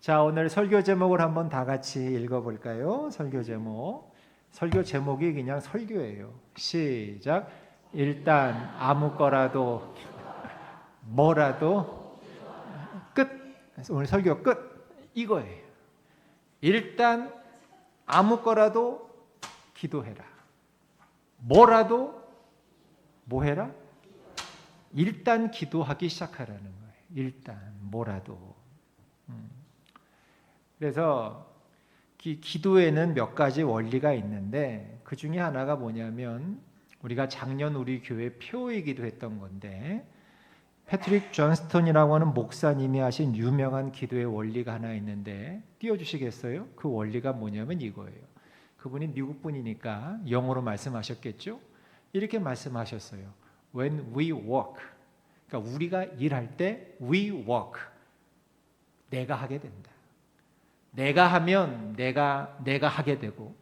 자, 오늘 설교 제목을 한번 다 같이 읽어볼까요? 설교 제목이 그냥 설교예요. 시작. 일단 아무 거라도 뭐라도 끝. 오늘 설교 끝 이거예요. 일단 아무 거라도 기도해라. 뭐라도 뭐 해라? 일단 기도하기 시작하라는 거예요. 일단 뭐라도. 그래서 기도에는 몇 가지 원리가 있는데 그 중에 하나가 뭐냐면 우리가 작년 우리 교회 표이기도 했던 건데 패트릭 존스턴이라고 하는 목사님이 하신 유명한 기도의 원리가 하나 있는데 띄워주시겠어요? 그 원리가 뭐냐면 이거예요. 그분이 미국 분이니까 영어로 말씀하셨겠죠? 이렇게 말씀하셨어요. When we work, 그러니까 우리가 일할 때 we work, 내가 하게 된다. 내가 하면 내가 하게 되고,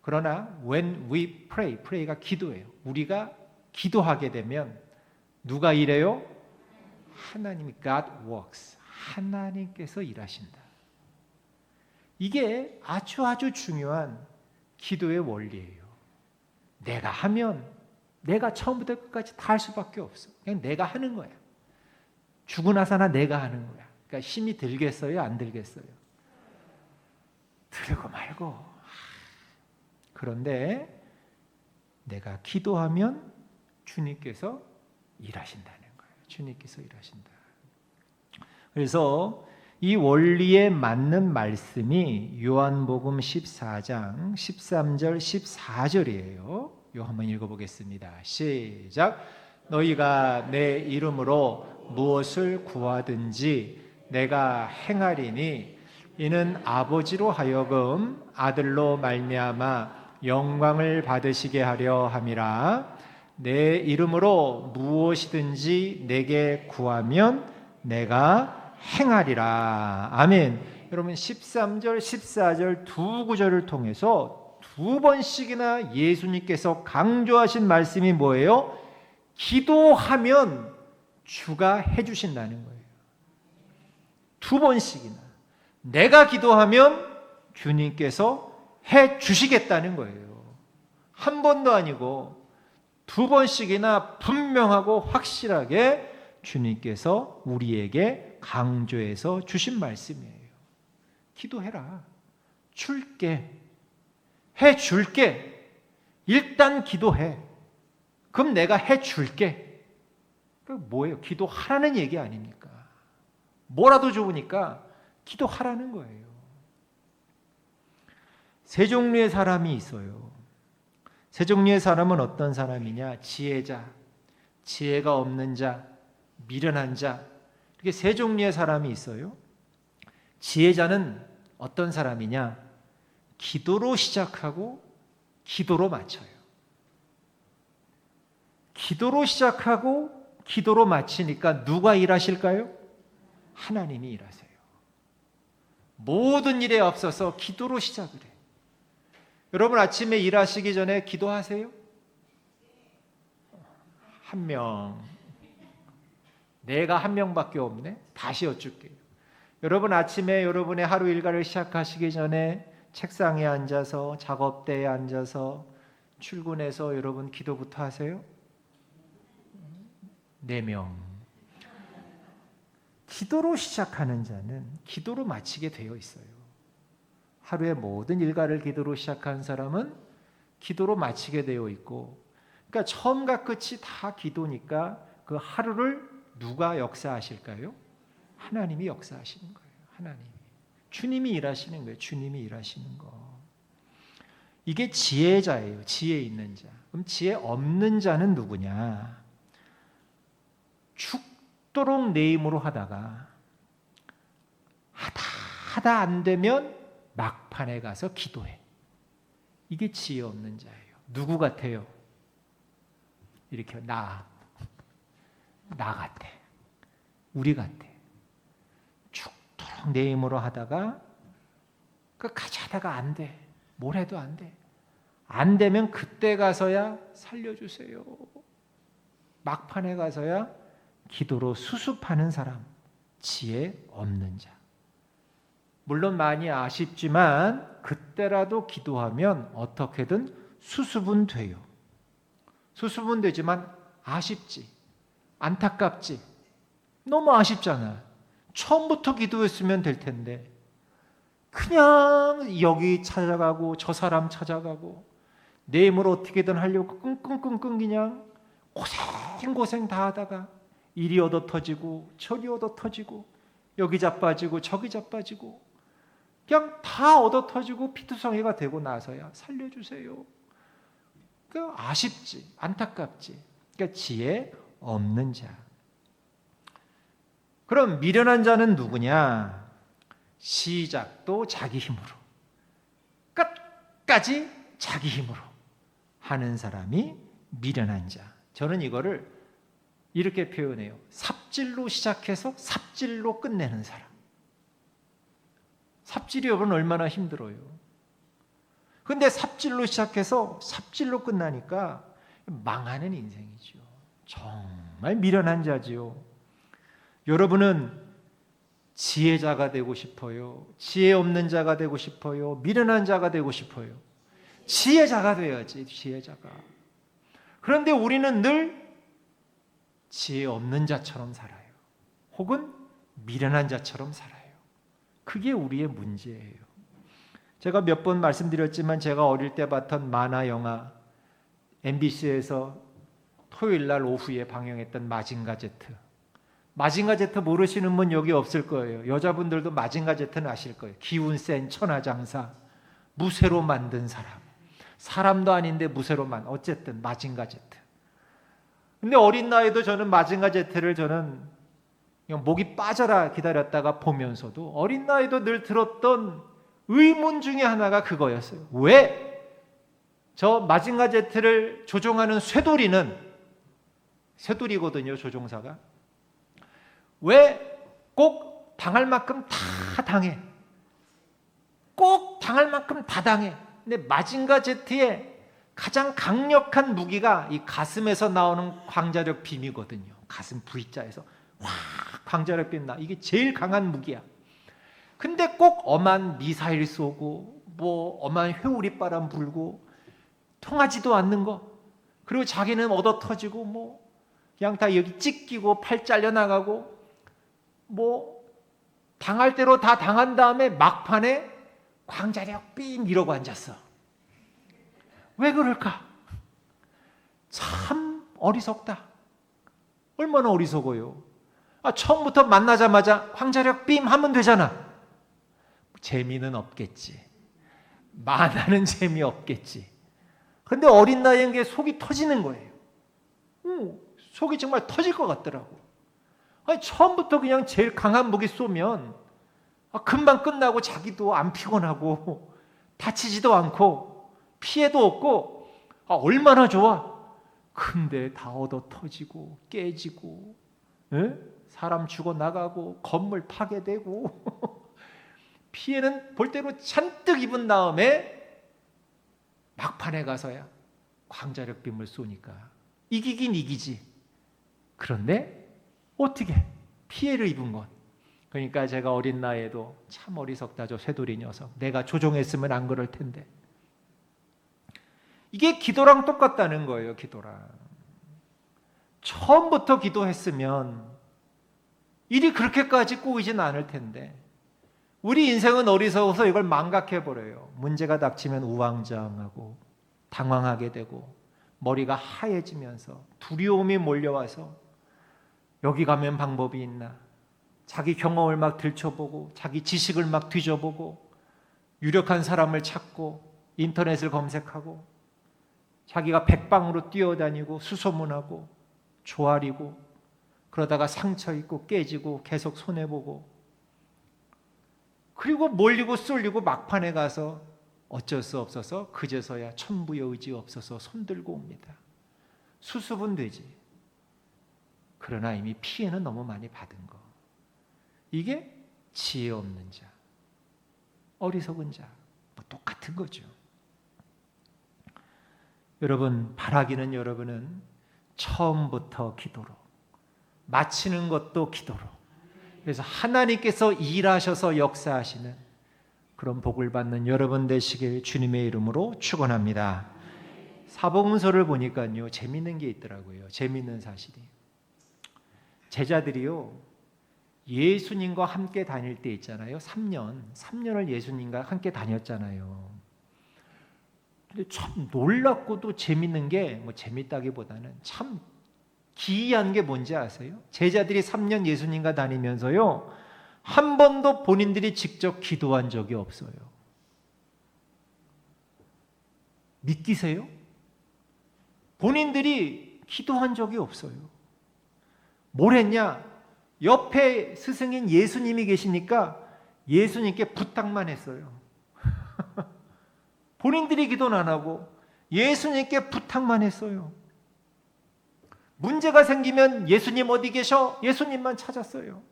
그러나 when we pray, pray가 기도예요. 우리가 기도하게 되면 누가 일해요? 하나님이 God works, 하나님께서 일하신다. 이게 아주 중요한 기도의 원리예요. 내가 하면 내가 처음부터 끝까지 다 할 수밖에 없어. 그냥 내가 하는 거야. 죽고 나서나 내가 하는 거야. 그러니까 힘이 들겠어요? 안 들겠어요? 들고 말고. 그런데 내가 기도하면 주님께서 일하신다는 거예요. 주님께서 일하신다. 그래서 이 원리에 맞는 말씀이 요한복음 14장 13절 14절이에요. 이거 한번 읽어보겠습니다. 시작. 너희가 내 이름으로 무엇을 구하든지 내가 행하리니 이는 아버지로 하여금 아들로 말미암아 영광을 받으시게 하려 함이라. 내 이름으로 무엇이든지 내게 구하면 내가 행하리라. 아멘. 여러분 13절 14절 두 구절을 통해서 두 번씩이나 예수님께서 강조하신 말씀이 뭐예요? 기도하면 주가 해주신다는 거예요. 두 번씩이나 내가 기도하면 주님께서 해 주시겠다는 거예요. 한 번도 아니고 두 번씩이나 분명하고 확실하게 주님께서 우리에게 강조해서 주신 말씀이에요. 기도해라. 줄게. 해 줄게. 일단 기도해. 그럼 내가 해 줄게. 그 뭐예요? 기도하라는 얘기 아닙니까? 뭐라도 좋으니까 기도하라는 거예요. 세 종류의 사람이 있어요. 세 종류의 사람은 어떤 사람이냐? 지혜자, 지혜가 없는 자, 미련한 자, 이렇게 세 종류의 사람이 있어요. 지혜자는 어떤 사람이냐? 기도로 시작하고 기도로 마쳐요. 기도로 시작하고 기도로 마치니까 누가 일하실까요? 하나님이 일하세요. 모든 일에 앞서서 기도로 시작을 해요. 여러분 아침에 일하시기 전에 기도하세요? 한 명. 내가 한 명밖에 없네? 다시 여쭐게요. 여러분 아침에 여러분의 하루 일과를 시작하시기 전에 책상에 앉아서 작업대에 앉아서 출근해서 여러분 기도부터 하세요? 4명. 기도로 시작하는 자는 기도로 마치게 되어 있어요. 하루의 모든 일과를 기도로 시작한 사람은 기도로 마치게 되어 있고, 그러니까 처음과 끝이 다 기도니까 그 하루를 누가 역사하실까요? 하나님이 역사하시는 거예요. 하나님이. 주님이 일하시는 거예요. 주님이 일하시는 거. 이게 지혜자예요. 지혜 있는 자. 그럼 지혜 없는 자는 누구냐? 죽도록 내 힘으로 하다가 하다 안 되면 막판에 가서 기도해. 이게 지혜 없는 자예요. 누구 같아요? 이렇게 나 같아. 우리 같아. 죽도록 내 힘으로 하다가 끝까지 하다가 안 돼. 뭘 해도 안 돼. 안 되면 그때 가서야 살려주세요. 막판에 가서야 기도로 수습하는 사람. 지혜 없는 자. 물론 많이 아쉽지만 그때라도 기도하면 어떻게든 수습은 돼요. 수습은 되지만 아쉽지, 안타깝지, 너무 아쉽잖아. 처음부터 기도했으면 될 텐데 그냥 여기 찾아가고 저 사람 찾아가고 내 힘으로 어떻게든 하려고 끙끙끙끙 그냥 고생 다 하다가 이리 얻어 터지고 저리 얻어 터지고 여기 자빠지고 저기 자빠지고 그냥 다 얻어 터지고 피투성이가 되고 나서야 살려주세요. 그 아쉽지, 안타깝지. 그러니까 지혜 없는 자. 그럼 미련한 자는 누구냐? 시작도 자기 힘으로, 끝까지 자기 힘으로 하는 사람이 미련한 자. 저는 이거를 이렇게 표현해요. 삽질로 시작해서 삽질로 끝내는 사람. 삽질이 여러분 얼마나 힘들어요. 근데 삽질로 시작해서 삽질로 끝나니까 망하는 인생이죠. 정말 미련한 자지요. 여러분은 지혜자가 되고 싶어요? 지혜 없는 자가 되고 싶어요? 미련한 자가 되고 싶어요? 지혜자가 돼야지, 지혜자가. 그런데 우리는 늘 지혜 없는 자처럼 살아요. 혹은 미련한 자처럼 살아요. 그게 우리의 문제예요. 제가 몇 번 말씀드렸지만 제가 어릴 때 봤던 만화 영화 MBC에서 토요일 날 오후에 방영했던 마징가 제트. 마징가 제트 모르시는 분 여기 없을 거예요. 여자분들도 마징가 제트는 아실 거예요. 기운 센 천하장사, 무쇠로 만든 사람. 사람도 아닌데 무쇠로만. 어쨌든 마징가 제트. 근데 어린 나이도 저는 마징가 제트를 저는 그냥 목이 빠져라 기다렸다가 보면서도 어린 나이도 늘 들었던 의문 중에 하나가 그거였어요. 왜 저 마징가 제트를 조종하는 쇠돌이거든요, 조종사가. 왜 꼭 당할 만큼 다 당해. 꼭 당할 만큼 다 당해. 근데 마징가 제트의 가장 강력한 무기가 이 가슴에서 나오는 광자력 빔이거든요. 가슴 V자에서 확 광자력 빔 나. 이게 제일 강한 무기야. 근데 꼭 엄한 미사일 쏘고 뭐 엄한 회오리바람 불고 통하지도 않는 거. 그리고 자기는 얻어 터지고 뭐 그냥 다 여기 찢기고 팔 잘려 나가고 뭐 당할 대로 다 당한 다음에 막판에 광자력 삥 이러고 앉았어. 왜 그럴까? 참 어리석다. 얼마나 어리석어요. 처음부터 만나자마자 광자력 빔 하면 되잖아. 재미는 없겠지. 만화는 재미없겠지. 근데 어린 나이인 게 속이 터지는 거예요. 속이 정말 터질 것 같더라고. 아니, 처음부터 그냥 제일 강한 무기 쏘면 금방 끝나고 자기도 안 피곤하고 다치지도 않고 피해도 없고 얼마나 좋아. 근데 다 얻어 터지고 깨지고 사람 죽어나가고 건물 파괴되고 피해는 볼 대로 잔뜩 입은 다음에 막판에 가서야 광자력 빔을 쏘니까 이기긴 이기지. 그런데 어떻게 피해를 입은 것. 그러니까 제가 어린 나이에도 참 어리석다 저 쇠돌이 녀석. 내가 조종했으면 안 그럴 텐데. 이게 기도랑 똑같다는 거예요. 기도랑. 처음부터 기도했으면 일이 그렇게까지 꼬이진 않을 텐데 우리 인생은 어리석어서 이걸 망각해버려요. 문제가 닥치면 우왕좌왕하고 당황하게 되고 머리가 하얘지면서 두려움이 몰려와서 여기 가면 방법이 있나, 자기 경험을 막 들춰보고 자기 지식을 막 뒤져보고 유력한 사람을 찾고 인터넷을 검색하고 자기가 백방으로 뛰어다니고 수소문하고 조아리고 그러다가 상처 입고 깨지고 계속 손해보고 그리고 몰리고 쏠리고 막판에 가서 어쩔 수 없어서 그제서야 천부의 의지 없어서 손들고 옵니다. 수습은 되지. 그러나 이미 피해는 너무 많이 받은 거. 이게 지혜 없는 자, 어리석은 자, 뭐 똑같은 거죠. 여러분, 바라기는 여러분은 처음부터 기도로, 마치는 것도 기도로. 그래서 하나님께서 일하셔서 역사하시는 그런 복을 받는 여러분 되시길 주님의 이름으로 축원합니다. 사복음서를 보니까요, 재밌는 게 있더라고요. 재밌는 사실이. 제자들이요, 예수님과 함께 다닐 때 있잖아요. 3년을 예수님과 함께 다녔잖아요. 근데 참 놀랍고도 재밌는 게, 뭐 재밌다기보다는 참 기이한 게 뭔지 아세요? 제자들이 3년 예수님과 다니면서요, 한 번도 본인들이 직접 기도한 적이 없어요. 믿기세요? 본인들이 기도한 적이 없어요. 뭘 했냐? 옆에 스승인 예수님이 계시니까 예수님께 부탁만 했어요. 본인들이 기도는 안 하고 예수님께 부탁만 했어요. 문제가 생기면 예수님 어디 계셔? 예수님만 찾았어요.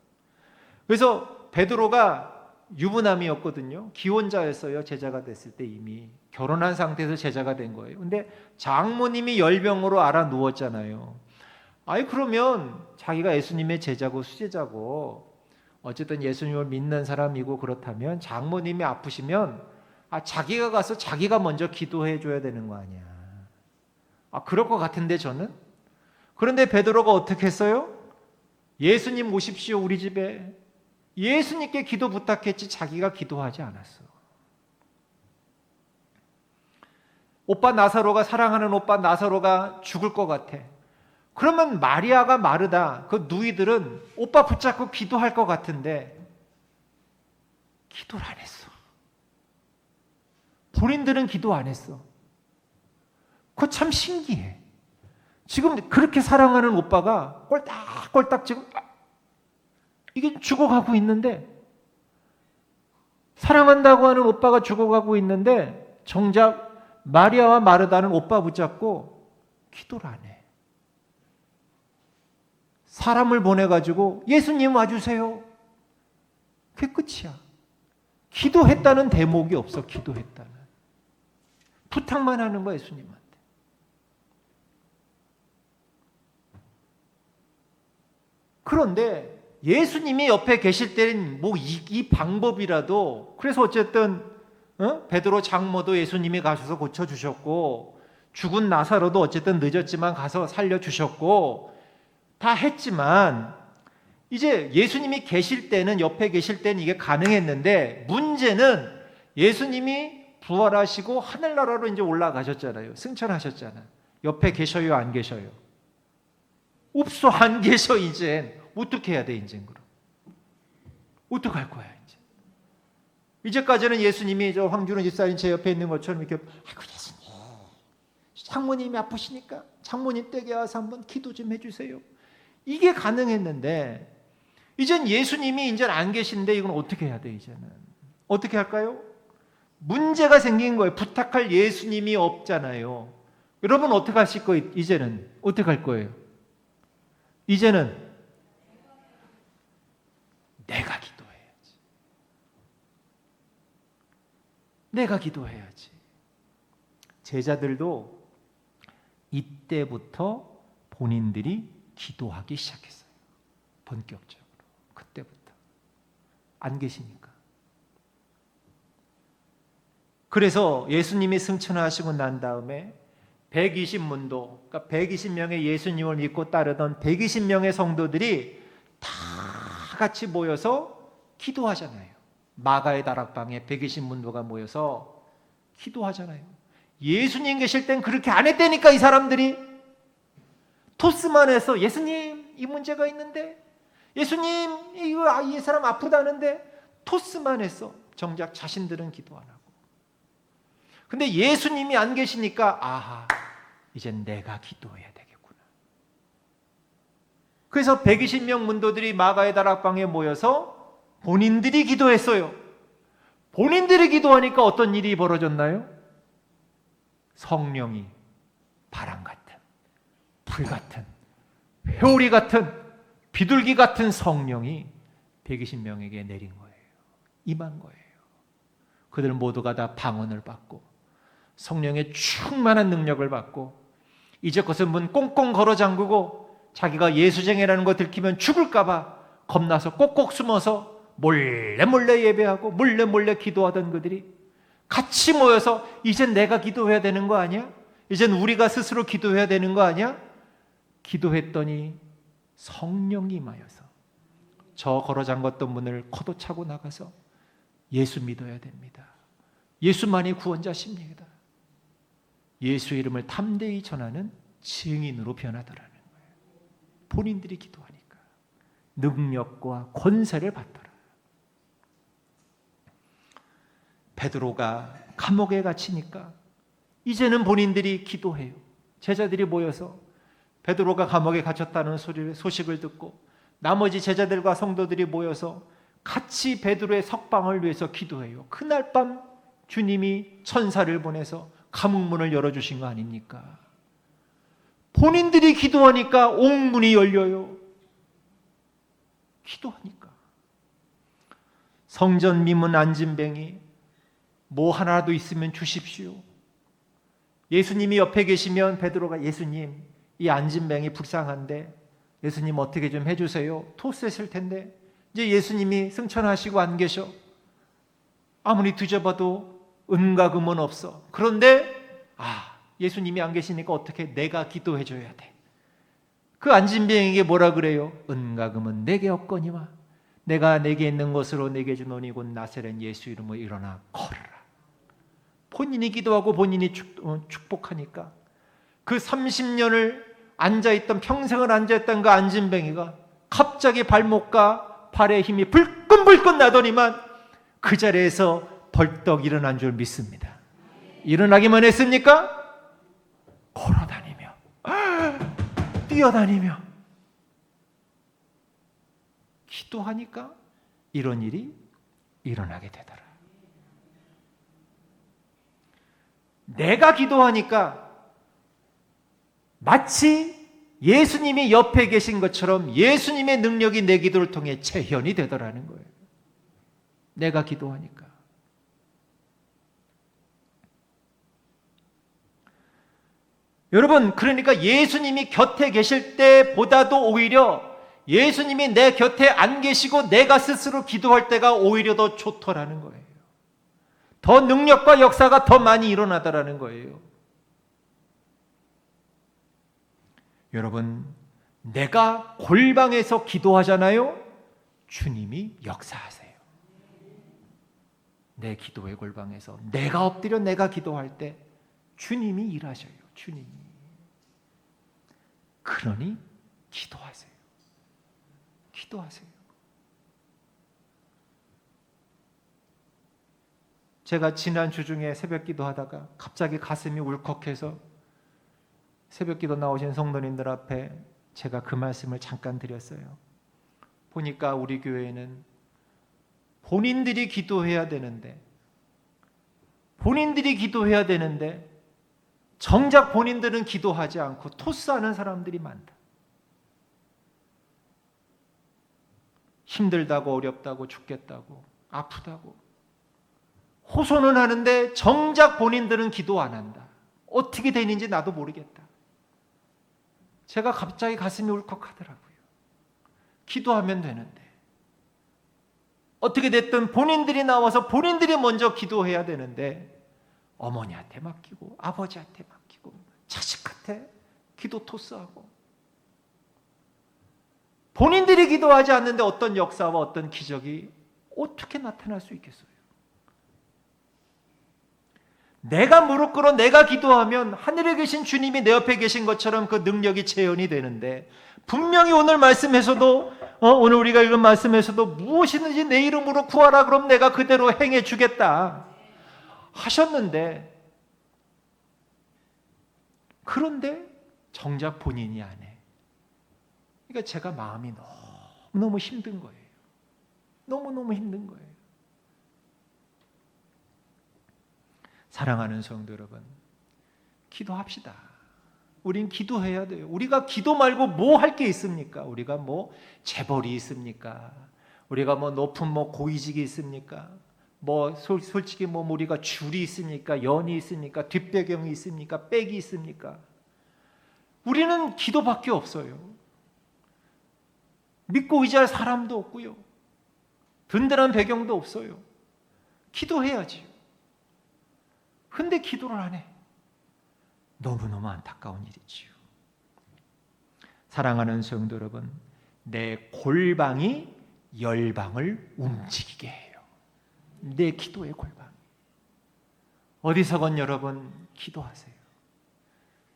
그래서 베드로가 유부남이었거든요. 기혼자였어요. 제자가 됐을 때 이미 결혼한 상태에서 제자가 된 거예요. 근데 장모님이 열병으로 알아 누웠잖아요. 아니 그러면 자기가 예수님의 제자고 수제자고 어쨌든 예수님을 믿는 사람이고 그렇다면 장모님이 아프시면 자기가 가서 자기가 먼저 기도해 줘야 되는 거 아니야. 그럴 것 같은데 저는. 그런데 베드로가 어떻게 했어요? 예수님 오십시오 우리 집에. 예수님께 기도 부탁했지 자기가 기도하지 않았어. 오빠 나사로가, 사랑하는 오빠 나사로가 죽을 것 같아. 그러면 마리아가 마르다 그 누이들은 오빠 붙잡고 기도할 것 같은데 기도를 안 했어. 본인들은 기도 안 했어. 그거 참 신기해. 지금 그렇게 사랑하는 오빠가 꼴딱꼴딱 지금 이게 죽어가고 있는데, 사랑한다고 하는 오빠가 죽어가고 있는데 정작 마리아와 마르다는 오빠 붙잡고 기도를 안 해. 사람을 보내가지고 예수님 와주세요. 그게 끝이야. 기도했다는 대목이 없어. 기도했다는. 부탁만 하는 거야 예수님한테. 그런데 예수님이 옆에 계실 때는 뭐 이 방법이라도, 그래서 어쨌든 베드로 장모도 예수님이 가셔서 고쳐주셨고 죽은 나사로도 어쨌든 늦었지만 가서 살려주셨고 다 했지만 이제 예수님이 계실 때는, 옆에 계실 때는 이게 가능했는데 문제는 예수님이 부활하시고 하늘나라로 이제 올라가셨잖아요. 승천하셨잖아. 옆에 계셔요 안 계셔요? 없어. 안 계셔. 이젠 어떻게 해야 돼? 이제 그럼 어떻게 할 거야? 이제까지는 예수님이 저 황준호 집사님 제 옆에 있는 것처럼 이렇게 예수님 장모님이 아프시니까 장모님 댁에 와서 한번 기도 좀 해주세요. 이게 가능했는데 이젠 예수님이 이제 안 계신데 이건 어떻게 해야 돼? 이제는 어떻게 할까요? 문제가 생긴 거예요. 부탁할 예수님이 없잖아요. 여러분 어떻게 하실 거예요? 이제는 어떻게 할 거예요? 이제는 내가 기도해야지. 내가 기도해야지. 제자들도 이때부터 본인들이 기도하기 시작했어요. 본격적으로. 그때부터. 안 계시니까. 그래서 예수님이 승천하시고 난 다음에 120문도, 그러니까 120명의 예수님을 믿고 따르던 120명의 성도들이 다 같이 모여서 기도하잖아요. 마가의 다락방에 120문도가 모여서 기도하잖아요. 예수님 계실 땐 그렇게 안 했다니까. 이 사람들이 토스만 해서 예수님 이 문제가 있는데, 예수님 이 사람 아프다는데 토스만 했어. 정작 자신들은 기도 안 하고. 근데 예수님이 안 계시니까 아하, 이젠 내가 기도해야 되겠구나. 그래서 120명 문도들이 마가의 다락방에 모여서 본인들이 기도했어요. 본인들이 기도하니까 어떤 일이 벌어졌나요? 성령이 바람 같은, 불 같은, 회오리 같은, 비둘기 같은 성령이 120명에게 내린 거예요. 임한 거예요. 그들 모두가 다 방언을 받고 성령의 충만한 능력을 받고 이제 것은 문 꽁꽁 걸어 잠그고 자기가 예수쟁이라는 거 들키면 죽을까 봐 겁나서 꼭꼭 숨어서 몰래 몰래 예배하고 몰래 몰래 기도하던 그들이 같이 모여서 이젠 내가 기도해야 되는 거 아니야? 이젠 우리가 스스로 기도해야 되는 거 아니야? 기도했더니 성령이 임하여서 저 걸어 잠갔던 문을 코도 차고 나가서 예수 믿어야 됩니다. 예수만이 구원자십니다. 예수 이름을 담대히 전하는 증인으로 변하더라는 거예요. 본인들이 기도하니까 능력과 권세를 받더라. 베드로가 감옥에 갇히니까 이제는 본인들이 기도해요. 제자들이 모여서 베드로가 감옥에 갇혔다는 소식을 듣고 나머지 제자들과 성도들이 모여서 같이 베드로의 석방을 위해서 기도해요. 그날 밤 주님이 천사를 보내서 감옥문을 열어주신 거 아닙니까? 본인들이 기도하니까 옥문이 열려요. 기도하니까. 성전 미문 안진뱅이 뭐 하나라도 있으면 주십시오. 예수님이 옆에 계시면 베드로가 예수님 이 안진뱅이 불쌍한데 예수님 어떻게 좀 해주세요. 토스했을 텐데 이제 예수님이 승천하시고 안 계셔. 아무리 뒤져봐도 은과 금은 없어. 그런데 예수님이 안 계시니까 어떻게 내가 기도해줘야 돼. 그 안진뱅이에게 뭐라 그래요? 은과 금은 내게 없거니와 내가 내게 있는 것으로 내게 주노니 곧 나사렛 예수 이름으로 일어나 걸으라. 본인이 기도하고 본인이 축복하니까 그 30년을 앉아있던 평생을 앉아있던 그 안진뱅이가 갑자기 발목과 발에 힘이 불끈불끈 나더니만 그 자리에서 벌떡 일어난 줄 믿습니다. 일어나기만 했습니까? 걸어다니며 뛰어다니며 기도하니까 이런 일이 일어나게 되더라. 내가 기도하니까 마치 예수님이 옆에 계신 것처럼 예수님의 능력이 내 기도를 통해 재현이 되더라는 거예요. 내가 기도하니까. 여러분, 그러니까 예수님이 곁에 계실 때보다도 오히려 예수님이 내 곁에 안 계시고 내가 스스로 기도할 때가 오히려 더 좋더라는 거예요. 더 능력과 역사가 더 많이 일어나더라는 거예요. 여러분, 내가 골방에서 기도하잖아요. 주님이 역사하세요. 내 기도의 골방에서 내가 엎드려 내가 기도할 때 주님이 일하셔요. 주님이. 그러니 기도하세요. 기도하세요. 제가 지난 주 중에 새벽 기도하다가 갑자기 가슴이 울컥해서 새벽 기도 나오신 성도님들 앞에 제가 그 말씀을 잠깐 드렸어요. 보니까 우리 교회는 본인들이 기도해야 되는데 정작 본인들은 기도하지 않고 토스하는 사람들이 많다. 힘들다고 어렵다고 죽겠다고 아프다고 호소는 하는데 정작 본인들은 기도 안 한다. 어떻게 되는지 나도 모르겠다. 제가 갑자기 가슴이 울컥하더라고요. 기도하면 되는데 어떻게 됐든 본인들이 나와서 본인들이 먼저 기도해야 되는데 어머니한테 맡기고 아버지한테 맡기고 자식한테 기도 토스하고 본인들이 기도하지 않는데 어떤 역사와 어떤 기적이 어떻게 나타날 수 있겠어요? 내가 무릎 꿇어 내가 기도하면 하늘에 계신 주님이 내 옆에 계신 것처럼 그 능력이 재현이 되는데 분명히 오늘 말씀에서도 오늘 우리가 읽은 말씀에서도 무엇이든지 내 이름으로 구하라 그럼 내가 그대로 행해 주겠다 하셨는데 그런데 정작 본인이 안 해. 그러니까 제가 마음이 너무너무 힘든 거예요. 너무너무 힘든 거예요. 사랑하는 성도 여러분, 기도합시다. 우린 기도해야 돼요. 우리가 기도 말고 뭐 할 게 있습니까? 우리가 뭐 재벌이 있습니까? 우리가 뭐 높은 뭐 고위직이 있습니까? 뭐 솔직히 뭐 우리가 줄이 있습니까? 연이 있습니까? 뒷배경이 있습니까? 백이 있습니까? 우리는 기도밖에 없어요. 믿고 의지할 사람도 없고요. 든든한 배경도 없어요. 기도해야지요. 근데 기도를 안 해. 너무너무 안타까운 일이지요. 사랑하는 성도 여러분, 내 골방이 열방을 움직이게 해요. 내 기도의 골방. 어디서건 여러분 기도하세요.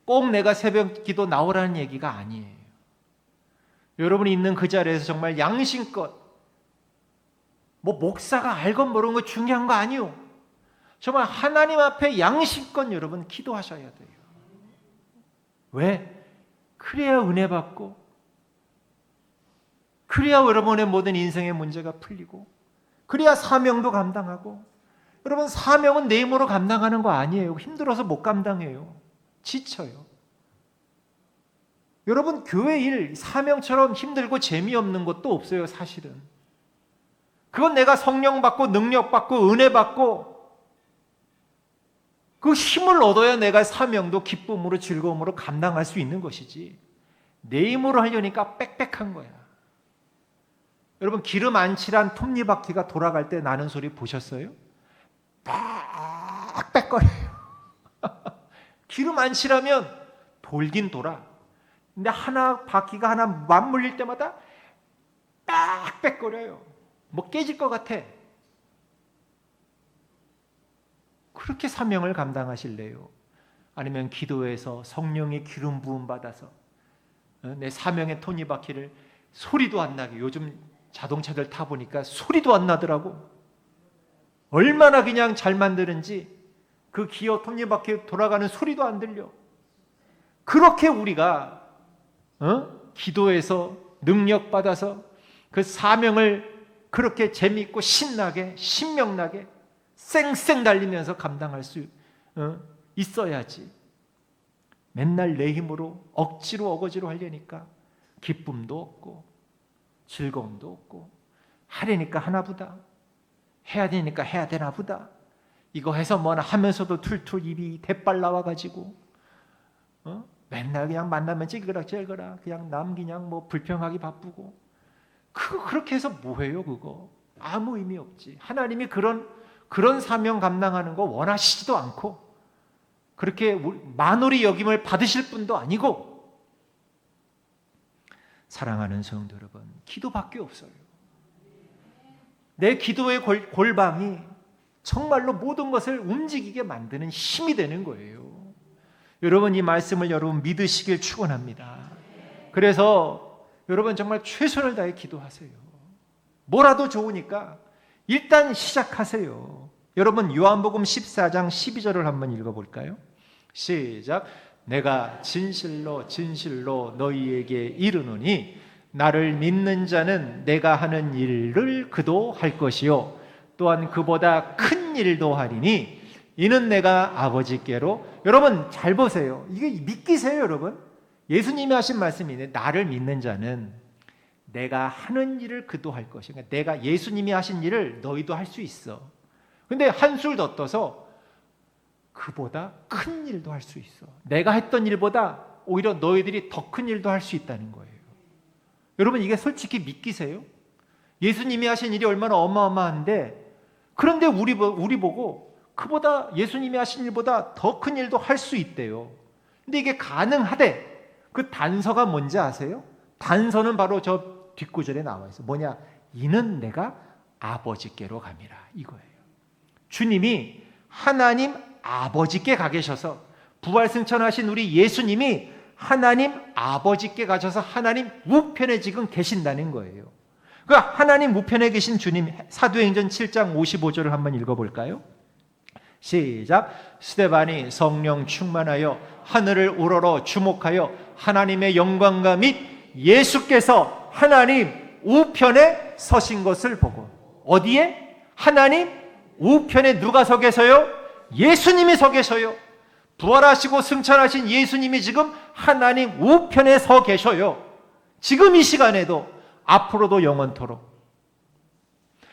꼭 내가 새벽 기도 나오라는 얘기가 아니에요. 여러분이 있는 그 자리에서 정말 양심껏, 뭐 목사가 알건 모르는 거 중요한 거 아니요. 정말 하나님 앞에 양심껏 여러분 기도하셔야 돼요. 왜? 그래야 은혜 받고, 그래야 여러분의 모든 인생의 문제가 풀리고, 그래야 사명도 감당하고. 여러분, 사명은 내 힘으로 감당하는 거 아니에요. 힘들어서 못 감당해요. 지쳐요. 여러분, 교회 일 사명처럼 힘들고 재미없는 것도 없어요. 사실은 그건 내가 성령 받고 능력 받고 은혜 받고 그 힘을 얻어야 내가 사명도 기쁨으로 즐거움으로 감당할 수 있는 것이지, 내 힘으로 하려니까 빽빽한 거야. 여러분, 기름 안 칠한 톱니바퀴가 돌아갈 때 나는 소리 보셨어요? 빽빽거려요. 기름 안 칠하면 돌긴 돌아. 근데 바퀴가 하나 맞물릴 때마다 빽빽거려요. 뭐 깨질 것 같아. 그렇게 사명을 감당하실래요? 아니면 기도해서 성령의 기름 부음 받아서 내 사명의 톱니바퀴를 소리도 안 나게, 요즘 자동차들 타보니까 소리도 안 나더라고. 얼마나 그냥 잘 만드는지 그 기어 톱니바퀴 돌아가는 소리도 안 들려. 그렇게 우리가 기도해서 능력 받아서 그 사명을 그렇게 재미있고 신나게 신명나게 쌩쌩 달리면서 감당할 수 있어야지. 맨날 내 힘으로 억지로 어거지로 하려니까 기쁨도 없고 즐거움도 없고, 하려니까 하나보다, 해야 되니까 해야 되나 보다, 이거 해서 뭐나 하면서도 툴툴 입이 대빨 나와가지고 맨날 그냥 만나면 찌그락 그냥 남 그냥 뭐 불평하기 바쁘고, 그렇게 해서 뭐해요? 그거 아무 의미 없지. 하나님이 그런 사명 감당하는 거 원하시지도 않고, 그렇게 만홀히 여김을 받으실 분도 아니고. 사랑하는 성도 여러분, 기도밖에 없어요. 내 기도의 골방이 정말로 모든 것을 움직이게 만드는 힘이 되는 거예요. 여러분, 이 말씀을 여러분 믿으시길 축원합니다. 그래서 여러분 정말 최선을 다해 기도하세요. 뭐라도 좋으니까 일단 시작하세요. 여러분, 요한복음 14장 12절을 한번 읽어볼까요? 시작. 내가 진실로 진실로 너희에게 이르노니 나를 믿는 자는 내가 하는 일을 그도 할 것이요 또한 그보다 큰 일도 하리니 이는 내가 아버지께로. 여러분 잘 보세요. 이게 믿기세요? 여러분, 예수님이 하신 말씀이네. 나를 믿는 자는 내가 하는 일을 그도 할 것이요. 그러니까 내가 예수님이 하신 일을 너희도 할 수 있어. 근데 한술 더 떠서 그보다 큰 일도 할 수 있어. 내가 했던 일보다 오히려 너희들이 더 큰 일도 할 수 있다는 거예요. 여러분, 이게 솔직히 믿기세요? 예수님이 하신 일이 얼마나 어마어마한데, 그런데 우리 보고 그보다 예수님이 하신 일보다 더 큰 일도 할 수 있대요. 근데 이게 가능하대. 그 단서가 뭔지 아세요? 단서는 바로 저 뒷구절에 나와 있어. 뭐냐? 이는 내가 아버지께로 감이라, 이거예요. 주님이 하나님 아버지께 가 계셔서, 부활승천하신 우리 예수님이 하나님 아버지께 가셔서 하나님 우편에 지금 계신다는 거예요. 그 하나님 우편에 계신 주님, 사도행전 7장 55절을 한번 읽어볼까요? 시작. 스데반이 성령 충만하여 하늘을 우러러 주목하여 하나님의 영광과 및 예수께서 하나님 우편에 서신 것을 보고. 어디에? 하나님 우편에 누가 서 계셔요? 예수님이 서 계셔요. 부활하시고 승천하신 예수님이 지금 하나님 우편에 서 계셔요. 지금 이 시간에도, 앞으로도 영원토록.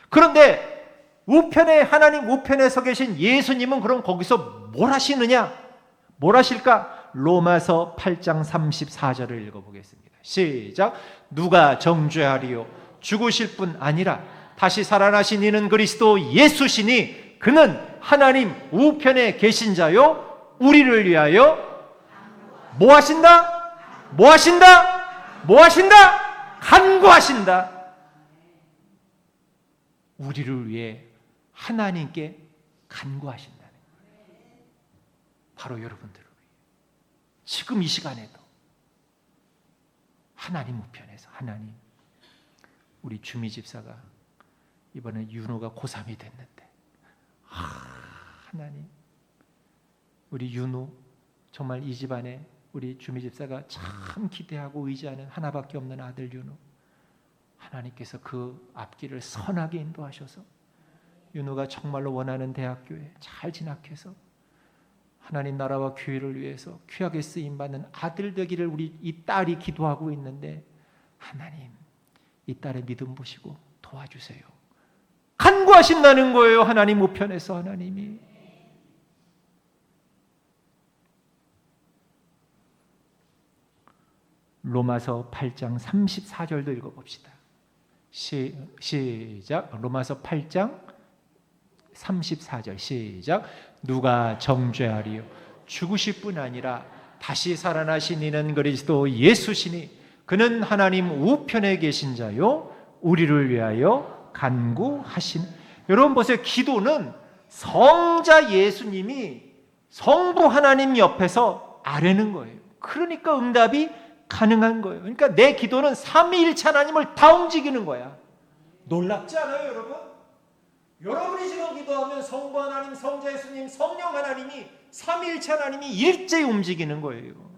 그런데 하나님 우편에 서 계신 예수님은 그럼 거기서 뭘 하시느냐? 뭘 하실까? 로마서 8장 34절을 읽어보겠습니다. 시작. 누가 정죄하리요? 죽으실 뿐 아니라 다시 살아나신 이는 그리스도 예수시니 그는 하나님 우편에 계신 자요 우리를 위하여 뭐 하신다? 뭐 하신다? 뭐 하신다? 간구하신다. 우리를 위해 하나님께 간구하신다는 거예요. 바로 여러분들을 위해 지금 이 시간에도 하나님 우편에서 하나님, 우리 주미 집사가 이번에 윤호가 고3이 됐는데 하나님, 우리 윤호 정말 이 집안에 우리 주미 집사가 참 기대하고 의지하는 하나밖에 없는 아들 윤호, 하나님께서 그 앞길을 선하게 인도하셔서 윤호가 정말로 원하는 대학교에 잘 진학해서 하나님 나라와 교회를 위해서 귀하게 쓰임받는 아들 되기를 우리 이 딸이 기도하고 있는데 하나님 이 딸의 믿음 보시고 도와주세요. 간구하신다는 거예요. 하나님 우편에서 하나님이. 로마서 8장 34절도 읽어봅시다. 시작. 로마서 8장 34절 시작. 누가 정죄하리요? 죽으실 뿐 아니라 다시 살아나신 이는 그리스도 예수시니 그는 하나님 우편에 계신 자요 우리를 위하여 간구하신. 여러분 보세요. 기도는 성자 예수님이 성부 하나님 옆에서 아뢰는 거예요. 그러니까 응답이 가능한 거예요. 그러니까 내 기도는 삼위일체 하나님을 다 움직이는 거야. 놀랍지 않아요, 여러분? 여러분이 지금 기도하면 성부 하나님, 성자 예수님, 성령 하나님이 삼위일체 하나님이 일제히 움직이는 거예요.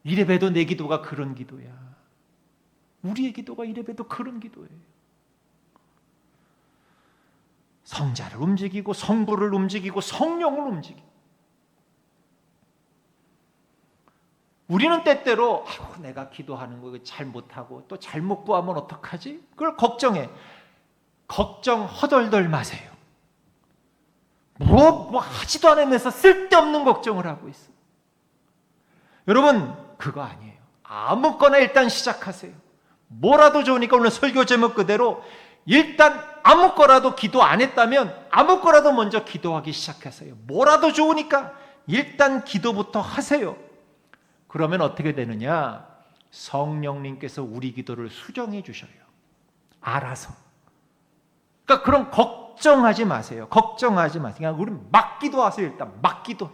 이래봬도 내 기도가 그런 기도야. 우리의 기도가 이래봬도 그런 기도예요. 성자를 움직이고 성부를 움직이고 성령을 움직이고. 우리는 때때로 내가 기도하는 거 잘 못하고 또 잘못 구하면 어떡하지? 그걸 걱정해. 걱정 허덜덜 마세요. 뭐 하지도 않으면서 쓸데없는 걱정을 하고 있어. 여러분 그거 아니에요. 아무거나 일단 시작하세요. 뭐라도 좋으니까 오늘 설교 제목 그대로 일단 아무거라도 기도 안 했다면 아무거라도 먼저 기도하기 시작하세요. 뭐라도 좋으니까 일단 기도부터 하세요. 그러면 어떻게 되느냐? 성령님께서 우리 기도를 수정해 주셔요. 알아서. 그러니까 그럼 걱정하지 마세요. 걱정하지 마세요. 그냥 우리는 막 기도하세요. 일단 막 기도해.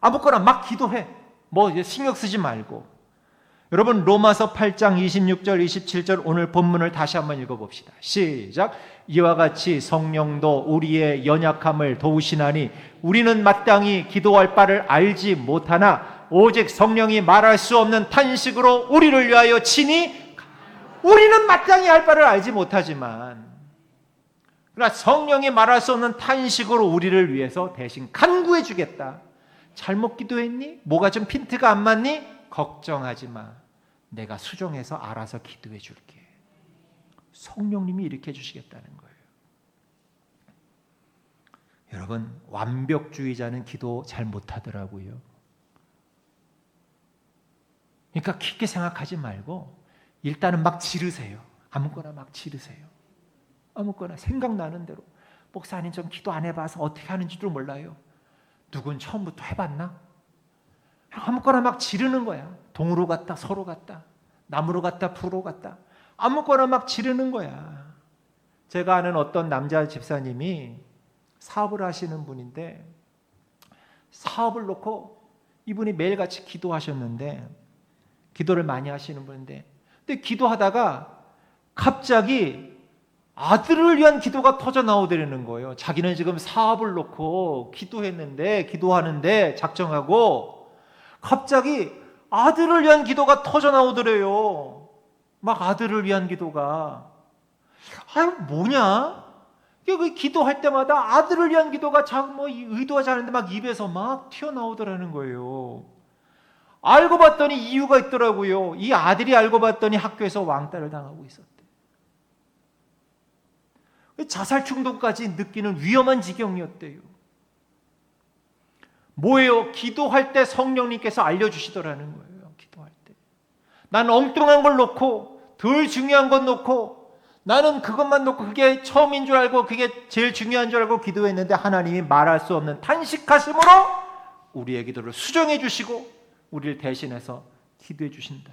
아무거나 막 기도해. 뭐 신경 쓰지 말고. 여러분 로마서 8장 26절 27절 오늘 본문을 다시 한번 읽어봅시다. 시작. 이와 같이 성령도 우리의 연약함을 도우시나니 우리는 마땅히 기도할 바를 알지 못하나 오직 성령이 말할 수 없는 탄식으로 우리를 위하여 친히. 우리는 마땅히 할 바를 알지 못하지만 그러나 성령이 말할 수 없는 탄식으로 우리를 위해서 대신 간구해 주겠다. 잘못 기도했니? 뭐가 좀 핀트가 안 맞니? 걱정하지 마. 내가 수정해서 알아서 기도해 줄게. 성령님이 이렇게 해주시겠다는 거예요. 여러분 완벽주의자는 기도 잘 못하더라고요. 그러니까 깊게 생각하지 말고 일단은 막 지르세요. 아무거나 막 지르세요. 아무거나 생각나는 대로. 목사님 좀 기도 안 해봐서 어떻게 하는지도 몰라요. 누군 처음부터 해봤나? 아무거나 막 지르는 거야. 동으로 갔다 서로 갔다 나무로 갔다 푸로 갔다 아무거나 막 지르는 거야. 제가 아는 어떤 남자 집사님이 사업을 하시는 분인데 사업을 놓고 이분이 매일같이 기도하셨는데 기도를 많이 하시는 분인데 근데 기도하다가 갑자기 아들을 위한 기도가 터져 나오더라는 거예요. 자기는 지금 사업을 놓고 기도했는데 기도하는데 작정하고 갑자기 아들을 위한 기도가 터져 나오더래요. 막 아들을 위한 기도가. 아유 뭐냐? 그 기도할 때마다 아들을 위한 기도가 뭐 의도하지 않은데 막 입에서 막 튀어나오더라는 거예요. 알고 봤더니 이유가 있더라고요. 이 아들이 알고 봤더니 학교에서 왕따를 당하고 있었대. 자살 충동까지 느끼는 위험한 지경이었대요. 뭐예요? 기도할 때 성령님께서 알려주시더라는 거예요. 기도할 때. 난 엉뚱한 걸 놓고 덜 중요한 건 놓고 나는 그것만 놓고 그게 처음인 줄 알고 그게 제일 중요한 줄 알고 기도했는데 하나님이 말할 수 없는 탄식하심으로 우리의 기도를 수정해 주시고 우리를 대신해서 기도해 주신다.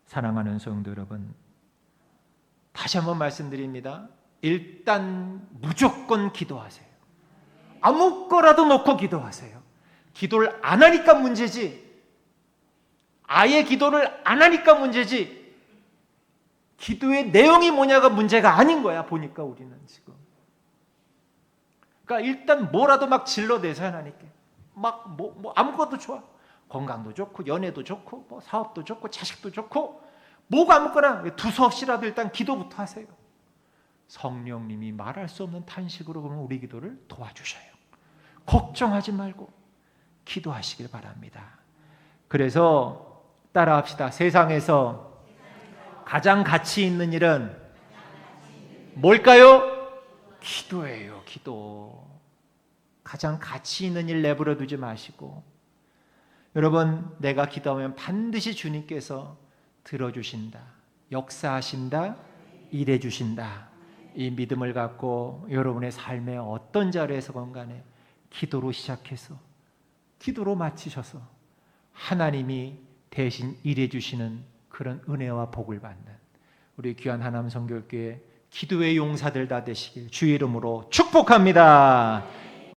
사랑하는 성도 여러분, 다시 한번 말씀드립니다. 일단 무조건 기도하세요. 아무거라도 놓고 기도하세요. 기도를 안 하니까 문제지, 아예 기도를 안 하니까 문제지, 기도의 내용이 뭐냐가 문제가 아닌 거야. 보니까 우리는 지금. 그러니까 일단 뭐라도 막 질러대세요. 하나님께 막 뭐 아무것도 좋아. 건강도 좋고 연애도 좋고 뭐 사업도 좋고 자식도 좋고 뭐가 아무거나 두서없이라도 일단 기도부터 하세요. 성령님이 말할 수 없는 탄식으로 그러면 우리 기도를 도와주셔요. 걱정하지 말고 기도하시길 바랍니다. 그래서 따라합시다. 세상에서 가장 가치 있는 일은 뭘까요? 기도예요. 기도. 가장 가치 있는 일 내버려 두지 마시고, 여러분, 내가 기도하면 반드시 주님께서 들어주신다, 역사하신다, 일해주신다, 이 믿음을 갖고 여러분의 삶의 어떤 자리에서건 간에 기도로 시작해서 기도로 마치셔서 하나님이 대신 일해주시는 그런 은혜와 복을 받는 우리 귀한 하나님 성결교회 기도의 용사들 다 되시길 주의 이름으로 축복합니다.